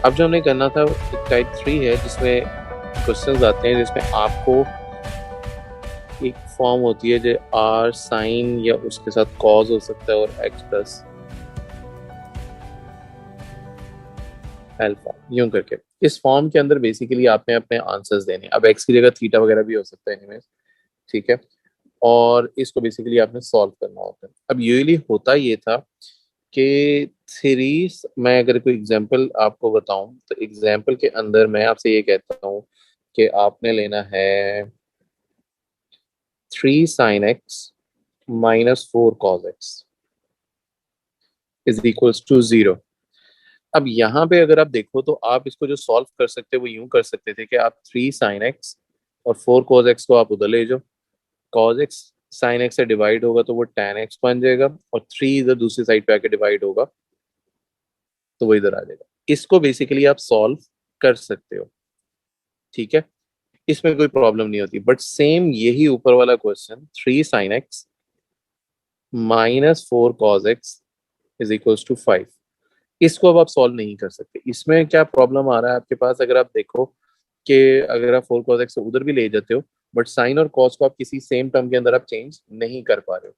अब जो हमने करना था टाइप 3 है जिसमें क्वेश्चंस आते हैं जिसमें आपको एक फॉर्म होती है जो आर साइन या उसके साथ कॉज हो सकता है और एक्स प्लस अल्फा यूं करके इस फॉर्म के अंदर बेसिकली आपने अपने आंसर्स देने। अब एक्स की जगह थीटा वगैरह भी हो सकता है एनीवेज, ठीक है। और इसको बेसिकली आपने सॉल्व करना होता है। अब यूजुअली होता ये था कि थ्री, मैं अगर कोई एग्जांपल आपको बताऊं तो एग्जांपल के अंदर मैं आपसे ये कहता हूं कि आपने लेना है 3 sin x -4 cos x is equals to 0। अब यहाँ पे अगर आप देखो तो आप इसको जो सॉल्व कर सकते वो यूं कर सकते थे कि आप 3 sin x और 4 cos x को आप उधर ले जाओ। cos x sin x से डिवाइड होगा तो वो tan x बन जाएगा और 3 इधर दूसरी साइड पे आके डिवाइड होगा तो वो इधर आ जाएगा। इसको बेसिकली आप सॉल्व कर सकते हो, ठीक है। इसमें कोई प्रॉब्लम नहीं होती। बट सेम यही ऊपर वाला question 3 sin x -4 cos x is equals to 5, इसको अब आप सॉल्व नहीं कर सकते। इसमें क्या प्रॉब्लम आ रहा है आपके पास, अगर आप देखो कि अगर आप 4 cos x से उधर भी ले जाते हो बट साइन और कॉस को आप किसी सेम टर्म के अंदर आप चेंज नहीं कर पा रहे हो,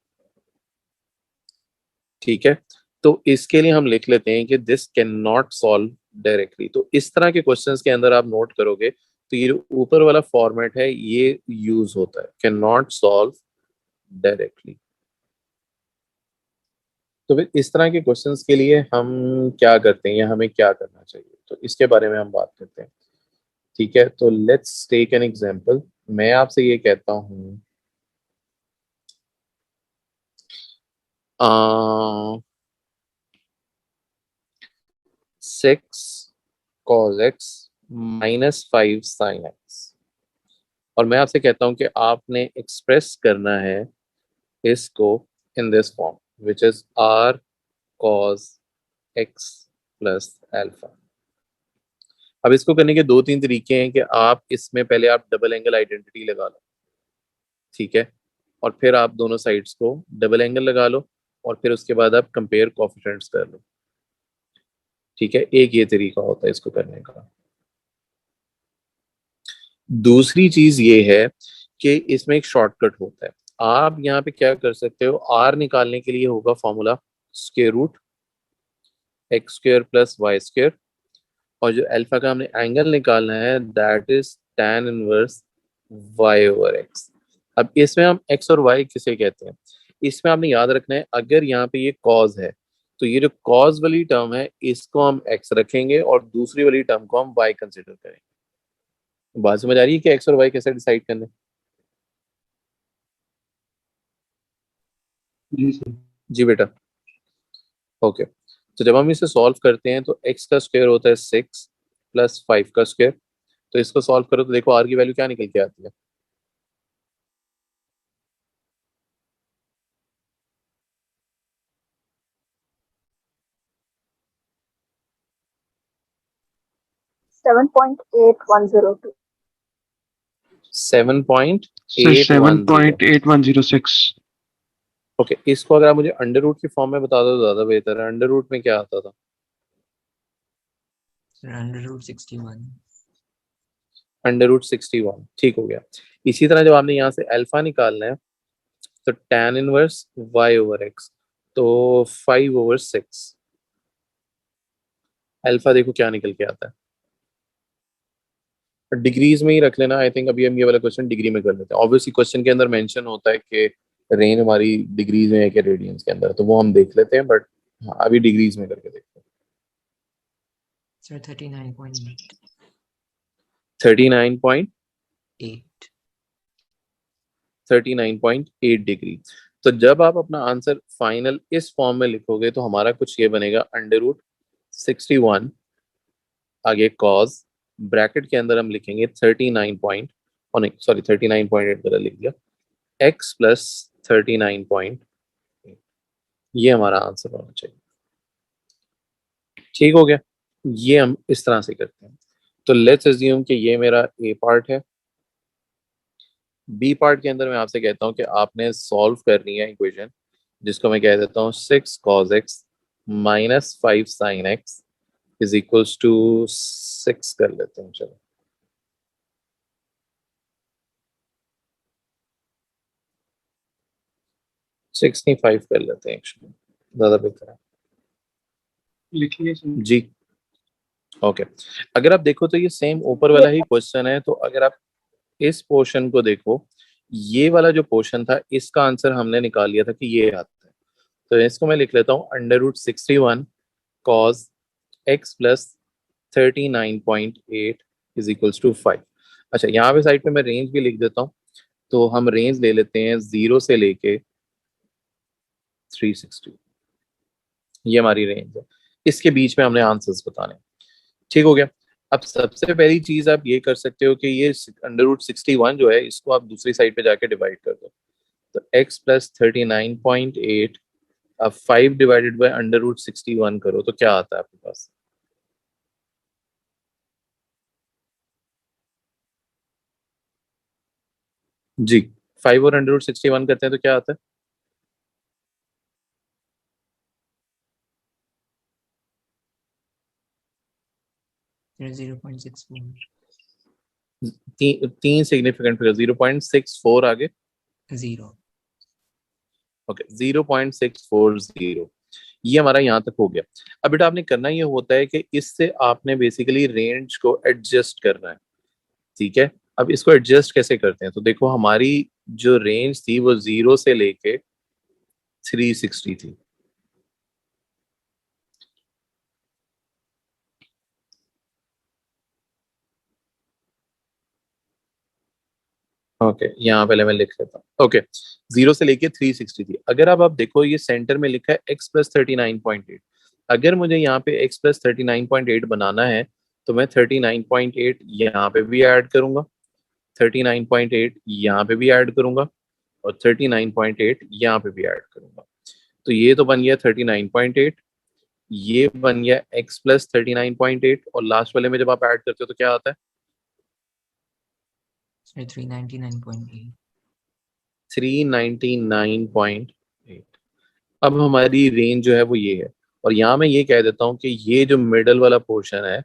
ठीक है। तो इसके लिए हम लिख लेते हैं कि this can not solve directly. तो इस तरह के क्वेश्चंस के अंदर आप नोट करोगे तो ये जो ऊपर वाला फॉर्मेट है ये यूज होता है, कैन नॉट सॉल्व डायरेक्टली। तो फिर इस तरह के क्वेश्चंस के लिए हम क्या करते हैं या हमें क्या करना चाहिए, तो इसके बारे में हम बात करते हैं, ठीक है। तो लेट्स टेक एन एग्जांपल। मैं आपसे ये कहता हूँ 6 cos x -5 sin x और मैं आपसे कहता हूँ कि आपने एक्सप्रेस करना है इसको in this form which is r cos x plus alpha. अब इसको करने के दो तीन तरीके हैं कि आप इसमें पहले आप डबल एंगल आइडेंटिटी लगा लो, ठीक है। और फिर आप दोनों साइड्स को डबल एंगल लगा लो और फिर उसके बाद आप कंपेयर कोफिशिएंट्स कर लो, ठीक है। एक ये तरीका होता है इसको करने का। दूसरी चीज ये है कि इसमें एक शॉर्टकट होता है। आप यहाँ पे क्या कर सकते हो, आर निकालने के लिए होगा formula square root x square plus y square और जो अल्फा का हमने एंगल निकालना है that is tan inverse y over x। अब इसमें हम x और y किसे कहते हैं, इसमें आपने याद रखना है अगर यहाँ पे ये cos है तो ये जो cos वाली टर्म है इसको हम x रखेंगे और दूसरी वाली टर्म को हम y कंसिडर करेंगे। बात समझ आ रही है कि x और y कैसे डिसाइड करने। जी सर। जी बेटा, ओके। तो जब हम इसे सॉल्व करते हैं तो x का स्क्वायर होता है 6 + 5 का स्क्वायर। तो इसको सॉल्व करो तो देखो r की वैल्यू क्या निकल के आती है। 7.8102। 7.810। 7.8106। ओके, इसको अगर आप मुझे अंडर रूट की फॉर्म में बता दो तो ज्यादा बेहतर है। अंडर रूट में क्या आता था? √61। √61, ठीक हो गया। इसी तरह जब आपने यहाँ से अल्फा निकालना है तो tan inverse y over x, तो 5/6। अल्फा देखो क्या निकल के आता है, डिग्रीज में ही रख लेना। आई थिंक अभी हम ये वाला क्वेश्चन डिग्री में कर लेते हैं। ऑब्वियसली क्वेश्चन के अंदर मेंशन होता है कि रेंज हमारी डिग्रीज में है कि रेडियंस के अंदर, तो वो हम देख लेते हैं। बट हाँ, अभी डिग्रीज में करके देखते हैं। सर 39.8। 39.8 डिग्री। तो जब आप अपना आंसर फाइनल इस फॉर्म में लिखोगे तो हमारा कुछ ये बनेगा √61 आगे कॉज ब्रैकेट के अंदर हम लिखेंगे 39 पॉइंट, और नहीं सॉरी 39.8 गलत लिख दिया, x प्लस 39.8। ये हमारा आंसर होना चाहिए, ठीक हो गया। ये हम इस तरह से करते हैं। तो लेट्स अज्यूम कि ये मेरा ए पार्ट है। बी पार्ट के अंदर मैं आपसे कहता हूँ कि आपने सॉल्व करनी है इक्वेशन जिसको मैं कह देता हूँ 6 cos x -5 sin x is equals to 6 कर लेते हैं, चलो 6 नहीं 5 कर लेते हैं, एक्चुअली ज्यादा बेहतर है। लिखिए जी ओके अगर आप देखो तो ये सेम ऊपर वाला ही क्वेश्चन है, तो अगर आप इस पोर्शन को देखो, ये वाला जो पोर्शन था इसका आंसर हमने निकाल लिया था कि ये आता है। तो इसको मैं लिख लेता हूँ √61 cos x plus 39.8 is equals to 5। अच्छा यहाँ पे साइड पे मैं रेंज भी लिख देता हूँ, तो हम रेंज ले लेते हैं 0 से लेके 360, ये हमारी रेंज है, इसके बीच में हमने आंसर्स बताने। ठीक हो गया। अब सबसे पहली चीज आप ये कर सकते हो कि ये √61 जो है इसको आप दूसरी साइड पे जाके डिवाइड कर दो, तो x प्लस 39.8 अब 5 डिवाइडेड बाई √61 करो तो क्या आता है आपके पास? जी 5 और √61 करते हैं तो क्या आता है? 0.64 तीन सिग्निफिकेंट फिगर 0.64 आगे 0 ओके 0.640, ये हमारा यहाँ तक हो गया। अब बेटा आपने करना ये होता है कि इससे आपने बेसिकली रेंज को एडजस्ट करना है, ठीक है। अब इसको एडजस्ट कैसे करते हैं, तो देखो हमारी जो रेंज थी वो 0 से लेके 360 थी, ओके यहाँ पहले मैं लिख लेता हूँ। ओके 0 से लेके 360 थी। अगर अब आप देखो ये सेंटर में लिखा है x प्लस 39.8, अगर मुझे यहाँ पे x प्लस 39.8 बनाना है तो मैं 39.8 यहाँ पे भी ऐड करूंगा, 39.8 यहाँ पे भी ऐड करूंगा और 39.8 यहाँ पे भी ऐड करूंगा। तो ये तो बन गया 39.8, ये बन गया x प्लस 39.8 और लास्ट वाले में जब आप ऐड करते हो तो क्या आता है? 399.8 399.8। अब हमारी रेंज जो है वो ये है, और यहाँ मैं ये कह देता हूँ कि ये जो मिडल वाला पोर्शन है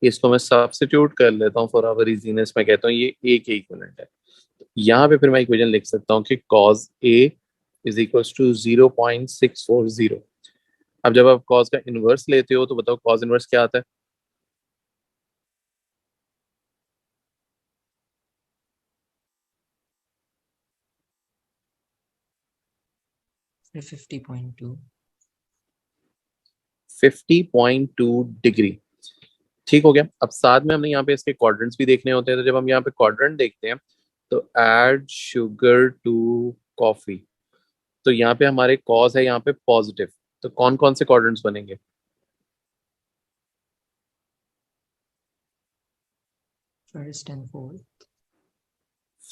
इसको मैं सब्स्टिट्यूट कर लेता हूँ फॉर आवर इजीनेस, मैं कहता हूँ ये ए के इक्विवेलेंट है। यहाँ पे फिर मैं इक्वेशन लिख सकता हूँ कि cos A is equals to 0.640। अब जब आप cos का इनवर्स लेते हो तो बताओ cos इनवर्स क्या आता है? फिर 50.2 50.2 डिग्री। ठीक हो गया। अब साथ में हमने यहाँ पे इसके क्वाड्रेंट्स भी देखने होते हैं, तो जब हम यहाँ पे क्वाड्रेंट देखते हैं तो ऐड शुगर टू कॉफी, तो यहाँ पे हमारे कॉज है यहाँ पे पॉजिटिव, तो कौन कौन से क्वाड्रेंट्स बनेंगे? First and fourth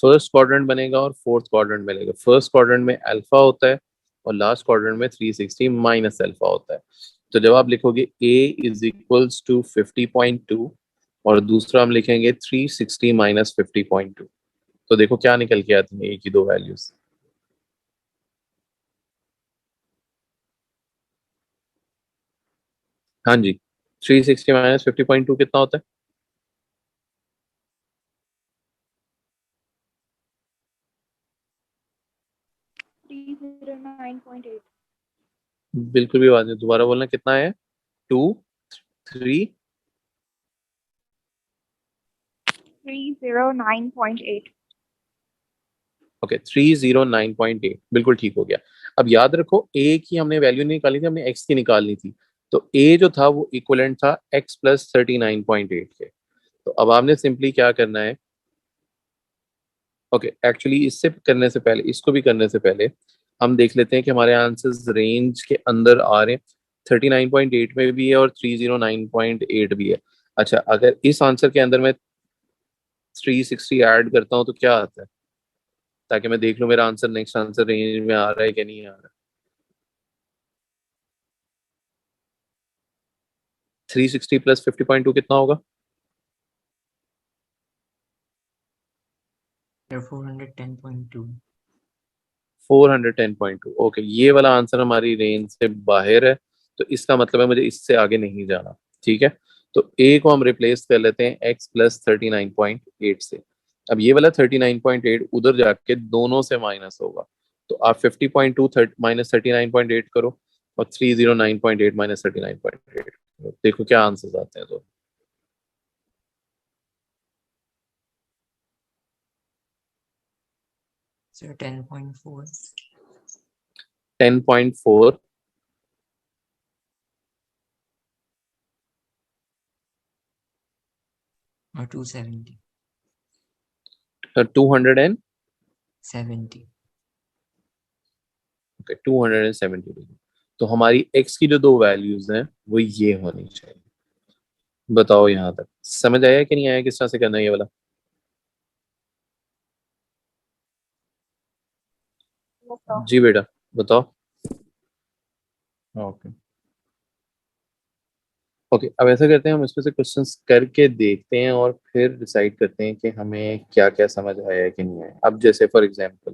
first quadrant बनेगा और फोर्थ क्वाड्रेंट बनेगा। फर्स्ट क्वाड्रेंट में अल्फा होता है और लास्ट क्वाड्रेंट में 360 माइनस अल्फा होता है। तो जब आप लिखोगे a इज इक्वल्स टू 50.2 और दूसरा हम लिखेंगे 360 माइनस 50.2, तो देखो क्या निकल के आती है a की दो वैल्यूज। हाँ जी 360 माइनस 50.2 कितना होता है? 309.8 बिल्कुल भी बात नहीं, दोबारा बोलना कितना है? 2 3 309.8 ओके 309.8 बिल्कुल ठीक हो गया। अब याद रखो a की हमने वैल्यू नहीं निकाली थी, हमने x की निकालनी थी, तो a जो था वो इक्वलेंट था x प्लस 39.8 के। तो अब आपने सिंपली क्या करना है, ओके एक्चुअली इससे करने से पहले, इसको भी करने से पहले हम देख लेते हैं कि हमारे आंसर्स रेंज के अंदर आ रहे हैं। 39.8 में भी है और 309.8 भी है। अच्छा अगर इस आंसर के अंदर मैं 360 ऐड करता हूँ तो क्या आता है, ताकि मैं देख लूं मेरा आंसर नेक्स्ट आंसर रेंज में आ रहा है कि नहीं आ रहा है। 360 प्लस 50.2 कितना होगा? फिर 410.2 410.2। ओके ये वाला आंसर हमारी रेंज से बाहर है, तो इसका मतलब है मुझे इससे आगे नहीं जाना। ठीक है, तो a को हम रिप्लेस कर लेते हैं x प्लस 39.8 से। अब ये वाला 39.8 उधर जाके दोनों से माइनस होगा, तो आप 50.2 माइनस 39.8 करो और 309.8 माइनस 39.8 करो, देखो क्या आंसर आते हैं। तो Sir, 10.4 10.4 or 270. 200 70. Okay 270 degree. तो हमारी x की जो दो वैल्यूज हैं वो ये होनी चाहिए। बताओ यहाँ तक समझ आया कि नहीं आया, किस तरह से करना है ये वाला? जी बेटा बताओ। ओके ओके, अब ऐसा करते हैं हम इसमें से क्वेश्चंस करके देखते हैं और फिर डिसाइड करते हैं कि हमें क्या क्या समझ आया है कि नहीं आया। अब जैसे फॉर एग्जांपल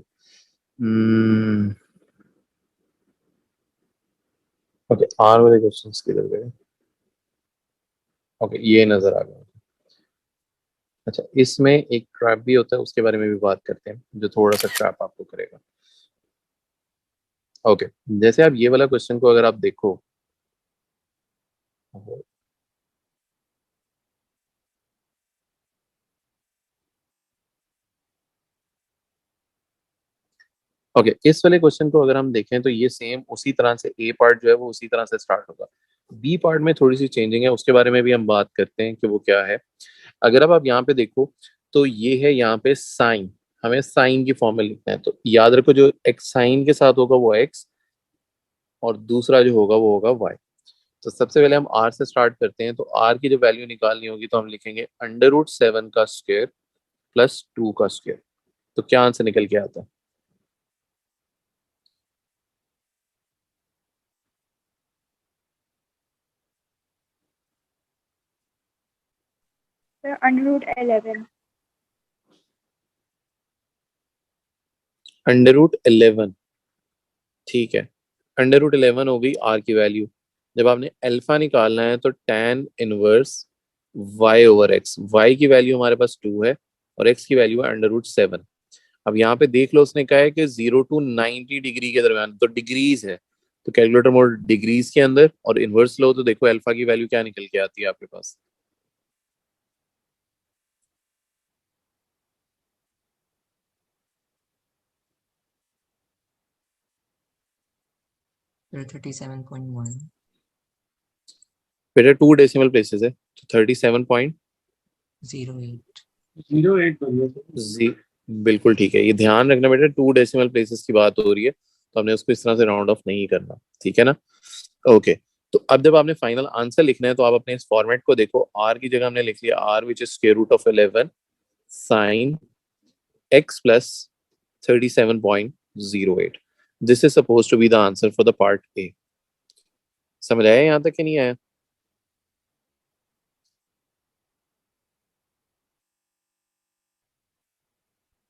ओके, आर वाले क्वेश्चंस किधर गए? ओके ये नजर आ गया। अच्छा, इसमें एक ट्रैप भी होता है, उसके बारे में भी बात करते हैं, जो थोड़ा सा ट्रैप आपको करेगा। ओके, जैसे आप ये वाला क्वेश्चन को अगर आप देखो, ओके इस वाले क्वेश्चन को अगर हम देखें तो ये सेम उसी तरह से ए पार्ट जो है वो उसी तरह से स्टार्ट होगा। बी पार्ट में थोड़ी सी चेंजिंग है, उसके बारे में भी हम बात करते हैं कि वो क्या है। अगर अब आप यहाँ पे देखो तो ये है यहाँ पे साइन, हमें साइन की फॉर्म में लिखना है, तो याद रखो जो एक्स साइन के साथ होगा वो एक्स और दूसरा जो होगा वो होगा वाई। तो सबसे पहले हम आर से स्टार्ट करते हैं, तो आर की जो वैल्यू निकालनी होगी तो हम लिखेंगे √7 का स्क्वायर प्लस 2 का स्क्वायर। तो क्या आंसर निकल के आता है? Sir, √11. √11, ठीक है। √11 हो गई आर की वैल्यू। जब आपने अल्फा निकालना है तो tan inverse y over x, y की वैल्यू हमारे पास 2 है और x की वैल्यू है √7। अब यहाँ पे देख लो उसने कहा है कि 0 to 90 डिग्री के दरमियान, तो डिग्रीज है, तो कैलकुलेटर मोड डिग्रीज के अंदर और इनवर्स लो तो देखो अल्फा की वैल्यू क्या निकल के आती है आपके पास। Sir, 37.1. बेटा 2 डेसिमल प्लेसेस है तो 37.0। 08. 08 बढ़िया सर। बिल्कुल ठीक है, ये ध्यान रखना बेटा 2 डेसिमल प्लेसेस की बात हो रही है तो हमने उसको इस तरह से राउंड ऑफ नहीं करना, ठीक है ना? ओके, तो अब जब आपने फाइनल आंसर लिखना है तो आप अपने इस फॉर्मेट को देखो। आर की जगह हमने लिख लिया R which is square root of 11 sine x plus 37.08। This is suppose to be the answer for the part A. समझ आया यहाँ तक कि नहीं आया?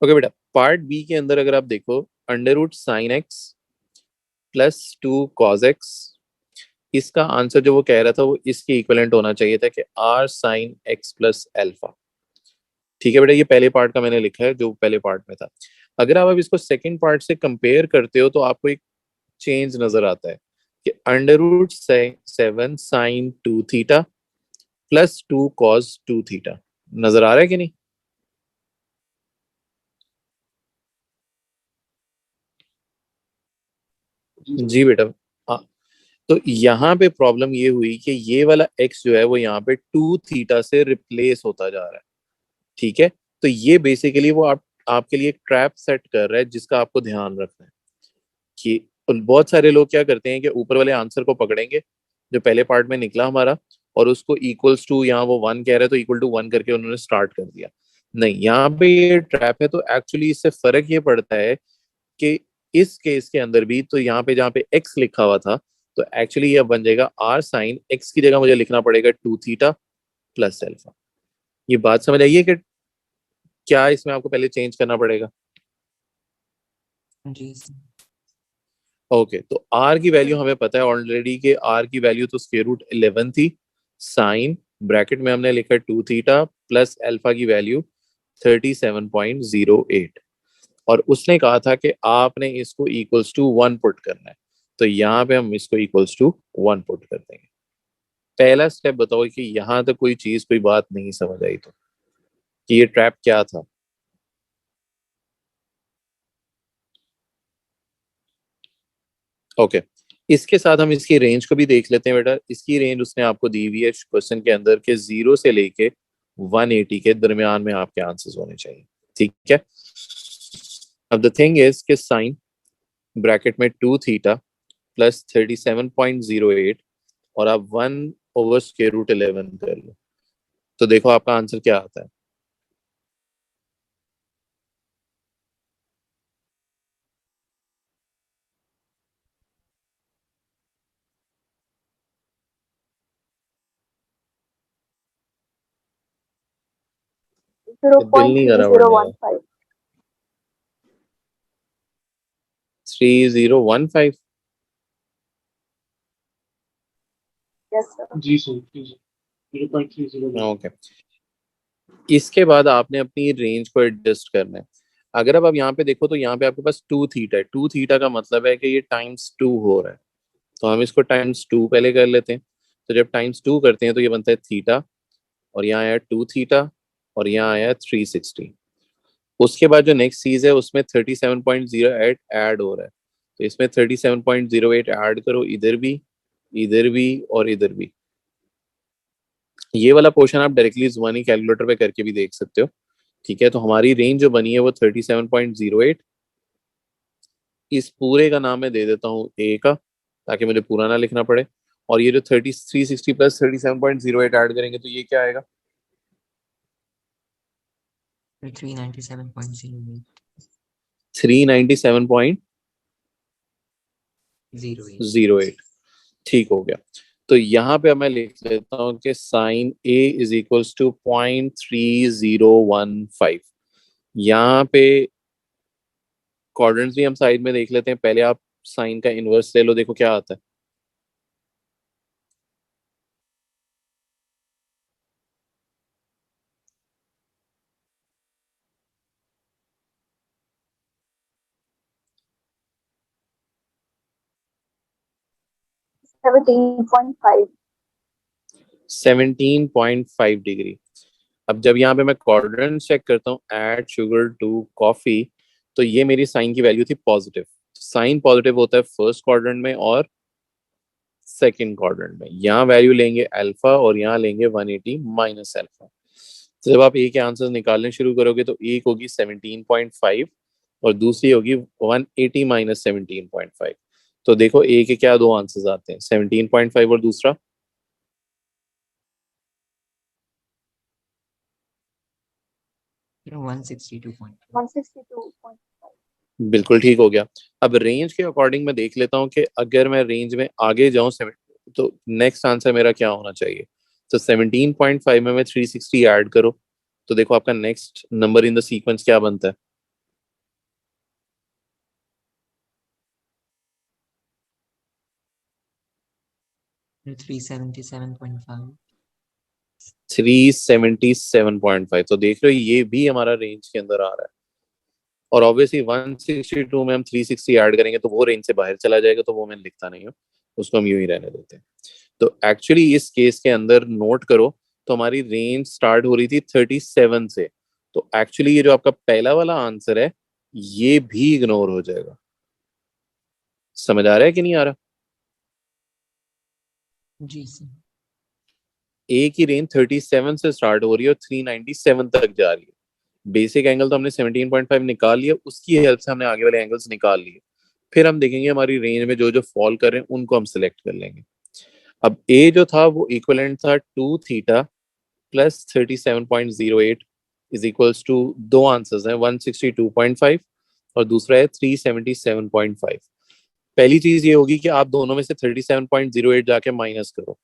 ओके बेटा, पार्ट बी के अंदर अगर आप देखो √sin x plus 2 cos x, इसका आंसर जो वो कह रहा था वो इसके इक्विवेलेंट होना चाहिए था कि r sin x plus alpha. ठीक है बेटा, ये पहले पार्ट का मैंने लिखा है जो पहले पार्ट में था। अगर आप अब इसको सेकंड पार्ट से कंपेयर करते हो तो आपको एक चेंज नजर आता है कि √7 sin 2 theta plus 2 cos 2 theta. नजर आ रहा है कि नहीं? जी बेटा। हाँ, तो यहाँ पे प्रॉब्लम ये हुई कि ये वाला x जो है वो यहाँ पे 2 थीटा से रिप्लेस होता जा रहा है, ठीक है? तो ये बेसिकली वो आपके लिए ट्रैप सेट कर रहा है जिसका आपको ध्यान रखना है कि बहुत सारे लोग क्या करते हैं कि ऊपर वाले आंसर को पकड़ेंगे जो पहले पार्ट में निकला हमारा और उसको इक्वल्स टू, यहाँ वो 1 कह रहे हैं तो =1 करके उन्होंने स्टार्ट कर दिया। नहीं, यहाँ पे ये ट्रैप है, तो एक्चुअली इससे फर्क ये पड़ता है कि इस केस के अंदर भी तो यहाँ पे जहाँ पे x लिखा हुआ था तो एक्चुअली ये बन जाएगा r sin x की जगह मुझे लिखना पड़ेगा 2 थीटा प्लस अल्फा। ये बात समझ आई है कि क्या इसमें आपको पहले चेंज करना पड़ेगा? जी sir. ओके, तो r की वैल्यू हमें पता है ऑलरेडी कि r की वैल्यू तो √11 थी, साइन ब्रैकेट में हमने लिखा 2 थीटा प्लस अल्फा की वैल्यू 37.08, और उसने कहा था कि आपने इसको इक्वल्स टू 1 पुट करना है। तो यहाँ पे हम इसको इक्वल्स टू 1 पुट कर देंगे। पहला स्टेप बताओ कि यहाँ तक कोई चीज कोई बात नहीं समझ आई तो, कि ये ट्रैप क्या था। ओके, इसके साथ हम इसकी रेंज को भी देख लेते हैं बेटा। इसकी रेंज उसने आपको दी हुई है क्वेश्चन के अंदर के 0 से लेके 180 के दरमियान में आपके आंसर्स होने चाहिए। ठीक है, अब द थिंग इज कि साइन ब्रैकेट में 2 थीटा प्लस 37.08 और आप 1/√11 कर लो, तो देखो आपका आंसर क्या आता है। 0.3015. 3015। Yes, sir. जी सर, जी सर, 0.30. ओके, इसके बाद आपने अपनी रेंज को एडजस्ट करना है। अगर अब आप यहाँ पे देखो तो यहाँ पे आपके पास 2 थीटा है। 2 थीटा का मतलब है कि ये टाइम्स 2 हो रहा है, तो हम इसको टाइम्स 2 पहले कर लेते हैं। तो जब टाइम्स 2 करते हैं तो ये बनता है थीटा, और यहाँ आया 2 थीटा, और यहाँ आया 360। उसके बाद जो नेक्स्ट चीज है उसमें 37.08 ऐड हो रहा है, तो इसमें 37.08 ऐड करो, इधर भी, इधर भी, और इधर भी। ये वाला पोर्शन आप डायरेक्टली जुबानी कैलकुलेटर पे करके भी देख सकते हो। ठीक है, तो हमारी रेंज जो बनी है वो 37.08। इस पूरे का नाम मैं दे देता हूँ ए का, ताकि मुझे पूरा ना लिखना पड़े। और ये जो 360 प्लस 37.08 ऐड करेंगे तो ये क्या आएगा? 397.08. 397.08। 08. ठीक हो गया। तो यहाँ पे अब मैं लिख लेता हूँ कि sine A is equals to 0.3015। यहाँ पे क्वाड्रेंट्स भी हम साइड में देख लेते हैं। पहले आप साइन का इनवर्स ले लो, देखो क्या आता है। 17.5. 17.5 डिग्री। अब जब यहाँ पे मैं क्वाड्रेंट चेक करता हूँ, ऐड शुगर टू कॉफी, तो ये मेरी साइन की वैल्यू थी पॉजिटिव। साइन पॉजिटिव होता है फर्स्ट क्वाड्रेंट में और सेकंड क्वाड्रेंट में। यहाँ वैल्यू लेंगे अल्फा और यहाँ लेंगे 180 माइनस अल्फा। तो जब आप ए के आंसर निकालने शुरू करोगे तो एक होगी 17.5 और दूसरी होगी 180 माइनस 17.5। तो देखो ए के क्या दो आंसर्स आते हैं, 17.5 और दूसरा 162.5. 162.5. बिल्कुल ठीक हो गया। अब रेंज के अकॉर्डिंग मैं देख लेता हूँ कि अगर मैं रेंज में आगे जाऊं तो नेक्स्ट आंसर मेरा क्या होना चाहिए। तो 17.5 में मैं 360 ऐड करो, तो देखो आपका next number in the sequence क्या बनता है। 377.5. 377.5। तो देख रहे हो ये भी हमारा रेंज के अंदर आ रहा है। और ऑब्वियसली 162 में हम 360 ऐड करेंगे तो वो रेंज से बाहर चला जाएगा, तो वो मैं लिखता नहीं हूँ, उसको हम यूं ही रहने देते हैं। तो एक्चुअली इस केस के अंदर नोट करो, तो हमारी रेंज स्टार्ट हो रही थी 37 से। तो एक्चुअली ये जो आपका पहला वाला आंसर है ये भी इग्नोर हो जाएगा। समझ आ रहा है कि नहीं आ रहा? जी सर. ए की रेंज 37 से स्टार्ट हो रही है और 397 तक जा रही है। बेसिक एंगल तो हमने 17.5 निकाल लिया, उसकी हेल्प से हमने आगे वाले एंगल्स निकाल लिए। फिर हम देखेंगे हमारी रेंज में जो जो फॉल कर रहे हैं उनको हम सिलेक्ट कर लेंगे। अब ए जो था वो इक्वलेंट था 2 theta plus 37.08 is equals to, दो आंसर्स हैं, 162.5 और दूसरा है 377.5। पहली चीज ये होगी कि आप दोनों में से 37.08 जाके माइनस करो।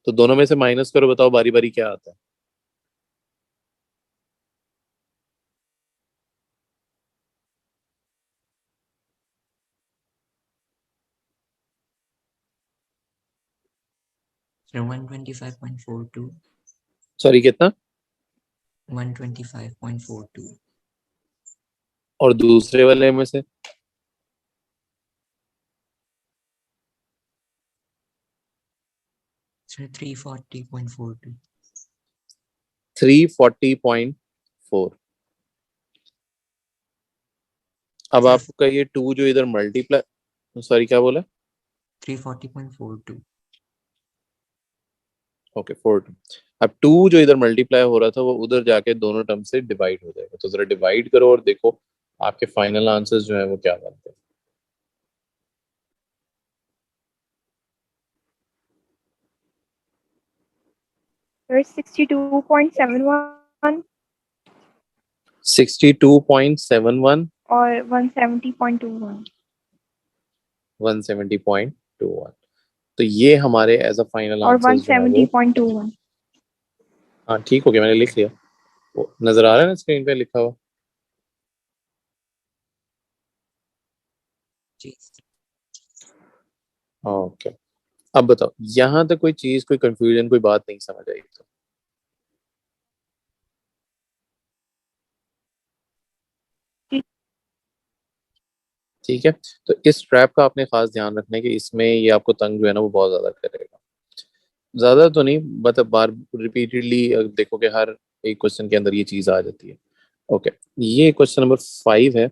तो दोनों में से माइनस करो, बताओ बारी बारी क्या आता है। Sir, 125.42. सॉरी कितना? 125.42. और दूसरे वाले में से? Sir, 340.42. 340.4। अब Sir, आपका ये 2 जो इधर मल्टीप्लाई, सॉरी क्या बोला? 340.42. ओके 42। अब 2 जो इधर मल्टीप्लाई हो रहा था वो उधर जाके दोनों टर्म से डिवाइड हो जाएगा, तो जरा डिवाइड करो और देखो आपके फाइनल आंसर्स जो है वो क्या बनते हैं। Sir, 62.71 62.71 or 170.21. 170.21। तो ये हमारे एज अ फाइनल और आंसर्स जो है वो, 170.21. हाँ ठीक हो गया, मैंने लिख लिया। वो नजर आ रहा है ना स्क्रीन पे लिखा हुआ? जी। ओके। अब बताओ यहाँ तक कोई चीज, कोई कंफ्यूजन, कोई बात नहीं समझ आई तो? ठीक है, तो इस ट्रैप का आपने खास ध्यान रखना है कि इसमें ये आपको तंग जो है ना वो बहुत ज्यादा करेगा। ज्यादा तो नहीं, मतलब बार रिपीटेडली देखोगे हर एक क्वेश्चन के अंदर ये चीज आ जाती है। ओके, ये क्वेश्चन नंबर 5 है,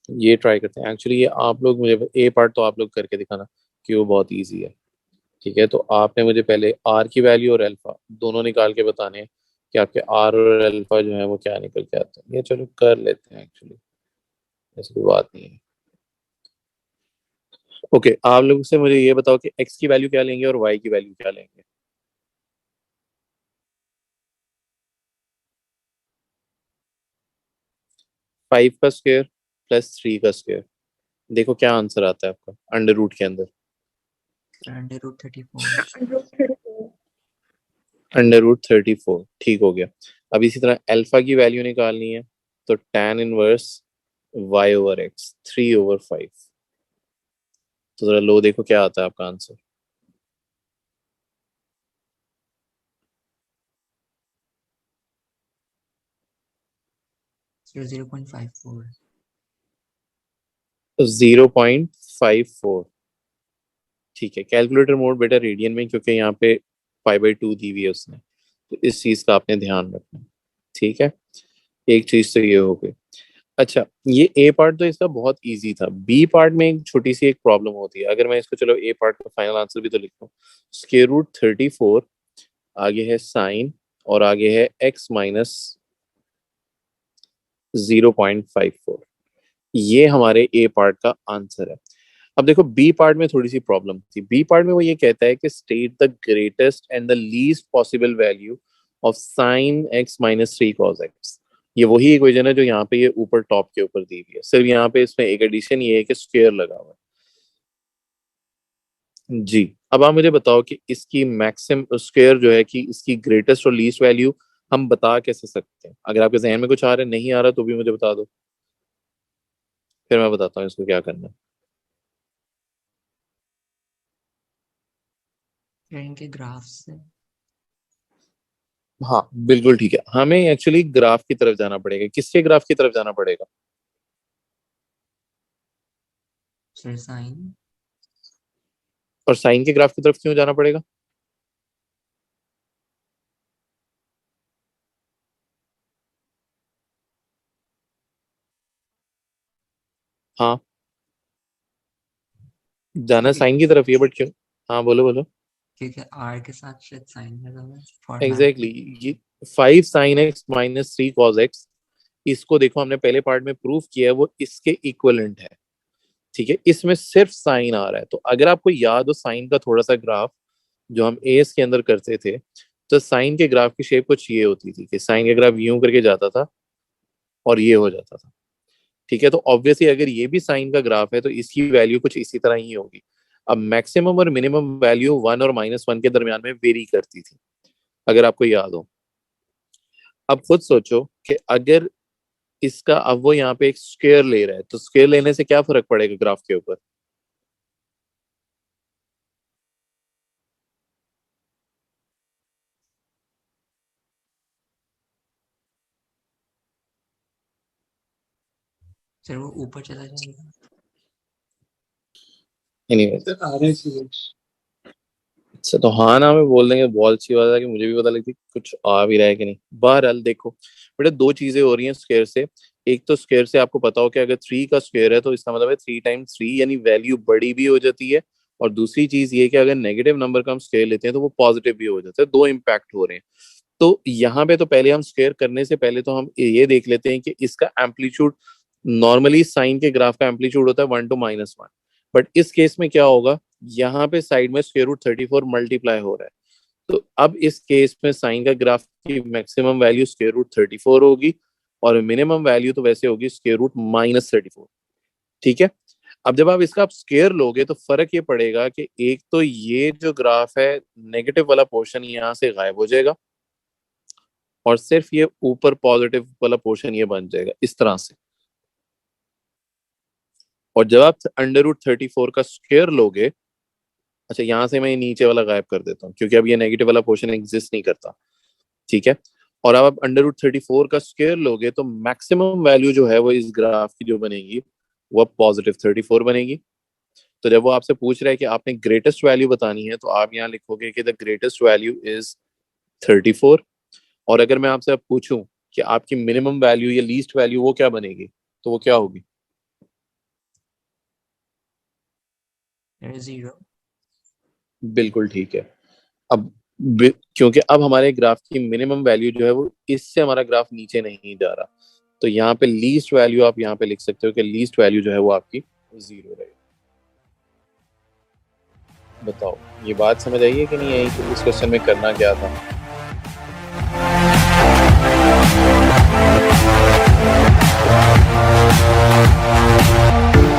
ये ट्राई करते हैं। एक्चुअली ये आप लोग मुझे ए पार्ट तो आप लोग करके दिखाना कि वो बहुत इजी है। ठीक है, तो आपने मुझे पहले आर की वैल्यू और अल्फा दोनों निकाल के बताने हैं कि आपके आर और अल्फा जो है वो क्या निकल के आते हैं। ये चलो कर लेते हैं, एक्चुअली ऐसी कोई बात नहीं है। ओके, आप लोग से मुझे ये बताओ कि एक्स की वैल्यू क्या लेंगे और वाई की वैल्यू क्या लेंगे? 5 का स्क्वायर प्लस 3 का स्क्वायर, देखो क्या आंसर आता है आपका अंडर रूट के अंदर। Sir, under root 34. Under root 34, ठीक हो गया। अब इसी तरह अल्फा की वैल्यू निकालनी है, तो tan inverse y over x 3/5। तो जरा लो देखो क्या आता है आपका आंसर। Sir, 0.54. 0.54। ठीक है, कैलकुलेटर मोड बेटा रेडियन में, क्योंकि यहाँ पे 5/2 दी हुई है उसने, तो इस चीज का आपने ध्यान रखना है। ठीक है, एक चीज तो ये हो गई। अच्छा, ये ए पार्ट तो इसका बहुत इजी था। बी पार्ट में एक छोटी सी एक प्रॉब्लम होती है। अगर मैं इसको, चलो ए पार्ट का फाइनल आंसर भी तो लिखता हूँ। स्क्वायर रूट 34, आगे है साइन, और आगे है एक्स माइनस 0.54। ये हमारे ए पार्ट का आंसर है। अब देखो बी पार्ट में थोड़ी सी प्रॉब्लम थी। बी पार्ट में वो ये कहता है कि state the greatest and the least possible value of sine x minus 3 cos x. ये वही इक्वेशन है जो यहाँ पे ये ऊपर टॉप के ऊपर दी हुई है, सिर्फ यहाँ पे इसमें एक एडिशन ये है कि स्क्वायर लगा हुआ है। जी, अब आप मुझे बताओ कि इसकी मैक्सिम स्क्वायर जो है कि इसकी ग्रेटेस्ट और लीस्ट वैल्यू हम बता कैसे सकते हैं? अगर आपके जहन में कुछ आ रहा है, नहीं आ रहा, तो भी मुझे बता दो, फिर मैं बताता हूँ इसको क्या करना है। Sir, इनके ग्राफ से। हाँ बिल्कुल ठीक है, हमें एक्चुअली ग्राफ की तरफ जाना पड़ेगा। किसके ग्राफ की तरफ जाना पड़ेगा? Sir, sin. और साइन के ग्राफ की तरफ क्यों जाना पड़ेगा? हाँ, जाना क्योंकि साइन की तरफ ही है, बट क्यों? हाँ बोलो बोलो। क्योंकि r के साथ शायद sin लगा हुआ है एग्जैक्टली फॉर्मेट। exactly, ये 5 sine x minus 3 cos x, इसको देखो हमने पहले पार्ट में प्रूव किया है, वो इसके इक्वलेंट है। ठीक है, इसमें सिर्फ साइन आ रहा है। तो अगर आपको याद हो साइन का थोड़ा सा ग्राफ जो हम एस के अंदर करते थे, तो साइन के ग्राफ की शेप कुछ ये होती थी कि साइन का ग्राफ यूं करके जाता था और ये हो जाता था। ठीक है, तो ऑब्वियसली अगर ये भी साइन का ग्राफ है तो इसकी वैल्यू कुछ इसी तरह ही होगी। अब मैक्सिमम और मिनिमम वैल्यू 1 और -1 के दरमियान में वेरी करती थी, अगर आपको याद हो। अब खुद सोचो कि अगर इसका, अब वो यहाँ पे एक स्क्वायर ले रहा है, तो स्क्वायर लेने से क्या फर्क पड़ेगा ग्राफ के ऊपर? सर वो ऊपर चला जाएगा। एनीवेज सर आ रहा है सीरीज। अच्छा तो हाँ ना में बोल देंगे, बहुत अच्छी बात है कि मुझे भी पता लगती कुछ आ भी रहा है कि नहीं। बहरहाल देखो बेटा, दो चीजें हो रही हैं स्क्वायर से। एक तो स्क्वायर से आपको पता हो कि अगर 3 का स्क्वायर है तो इसका मतलब है 3 टाइम्स 3, यानी वैल्यू बड़ी भी हो जाती है। और दूसरी चीज ये कि अगर नेगेटिव नंबर का हम स्क्वायर लेते हैं तो वो पॉजिटिव भी हो जाता है। दो इम्पैक्ट हो रहे हैं। तो यहाँ पे तो पहले हम स्क्वायर करने से पहले तो हम ये देख लेते हैं कि इसका एम्पलीट्यूड, नॉर्मली साइन के ग्राफ का एम्पलीट्यूड होता है 1 to -1, बट इस केस में क्या होगा, यहाँ पे साइड में स्क्वायर रूट 34 मल्टीप्लाई हो रहा है। तो अब इस केस में साइन का ग्राफ की मैक्सिमम वैल्यू स्क्वायर रूट 34 होगी और मिनिमम वैल्यू तो वैसे होगी स्क्वायर रूट -34। ठीक है। अब जब आप इसका स्क्वायर लोगे तो फर्क ये पड़ेगा कि एक तो ये जो ग्राफ है, नेगेटिव वाला पोर्शन यहाँ से गायब हो जाएगा और सिर्फ ये ऊपर पॉजिटिव वाला पोर्शन ये बन जाएगा इस तरह से। और जब आप √34 का स्क्वायर लोगे, अच्छा यहाँ से मैं ये नीचे वाला गायब कर देता हूँ क्योंकि अब ये नेगेटिव वाला पोर्शन एग्जिस्ट नहीं करता। ठीक है। और अब आप √34 का स्क्वायर लोगे तो मैक्सिमम वैल्यू जो है वो इस ग्राफ की जो बनेगी वो +34 बनेगी। तो जब वो आपसे पूछ रहा है कि आपने ग्रेटेस्ट वैल्यू बतानी है तो आप यहाँ लिखोगे कि द ग्रेटेस्ट वैल्यू इज 34। और अगर मैं आपसे अब पूछूं कि आपकी मिनिमम वैल्यू या लीस्ट वैल्यू वो क्या बनेगी, तो वो क्या होगी? 0। बिल्कुल ठीक है। अब क्योंकि अब हमारे ग्राफ की मिनिमम वैल्यू जो है वो इससे हमारा ग्राफ नीचे नहीं जा रहा, तो यहाँ पे लीस्ट वैल्यू आप यहाँ पे लिख सकते हो कि लीस्ट वैल्यू जो है वो आपकी 0 रहेगी। बताओ ये बात समझ आई है कि नहीं आई कि इस क्वेश्चन में करना क्या था?